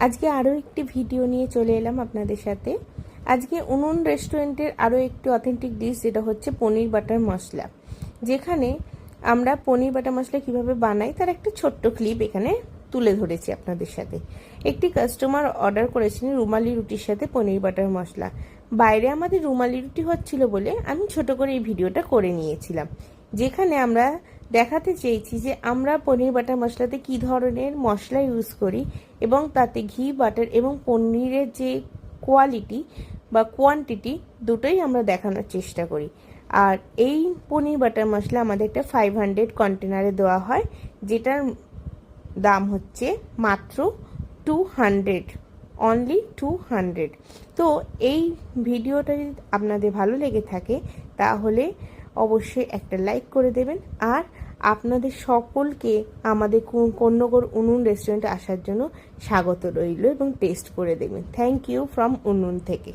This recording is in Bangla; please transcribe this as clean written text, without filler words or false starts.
আজকে আরও একটি ভিডিও নিয়ে চলে এলাম আপনাদের সাথে। আজকে উনুন রেস্টুরেন্টের আরও একটি অথেন্টিক ডিশ, যেটা হচ্ছে পনির বাটার মশলা। যেখানে আমরা পনির বাটার মশলা কিভাবে বানাই তার একটা ছোট্ট ক্লিপ এখানে তুলে ধরেছি আপনাদের সাথে। একটি কাস্টমার অর্ডার করেছিলেন রুমালি রুটির সাথে পনির বাটার মশলা। বাইরে আমাদের রুমালি রুটি হচ্ছিল বলে আমি ছোট করে এই ভিডিওটা করে নিয়েছিলাম, যেখানে আমরা দেখাতে চেয়েছি যে আমরা পনির বাটার মশলাতে কি ধরনের মশলা ইউজ করি এবং তাতে ঘি, বাটার এবং পনিরের যে কোয়ালিটি বা কোয়ান্টিটি দুটোই আমরা দেখানোর চেষ্টা করি। আর এই পনির বাটার মশলা আমাদের একটা 500 কন্টেনারে দেওয়া হয়, যেটার দাম হচ্ছে মাত্র 200, অনলি 200। তো এই ভিডিওটা যদি আপনাদের ভালো লেগে থাকে তাহলে অবশ্যই একটা লাইক করে দেবেন, আর আপনাদের সকলকে আমাদের কন্যগর উনুন রেস্টুরেন্টে আসার জন্য স্বাগত রইল এবং টেস্ট করে দেবেন। থ্যাংক ইউ ফ্রম উনুন থেকে।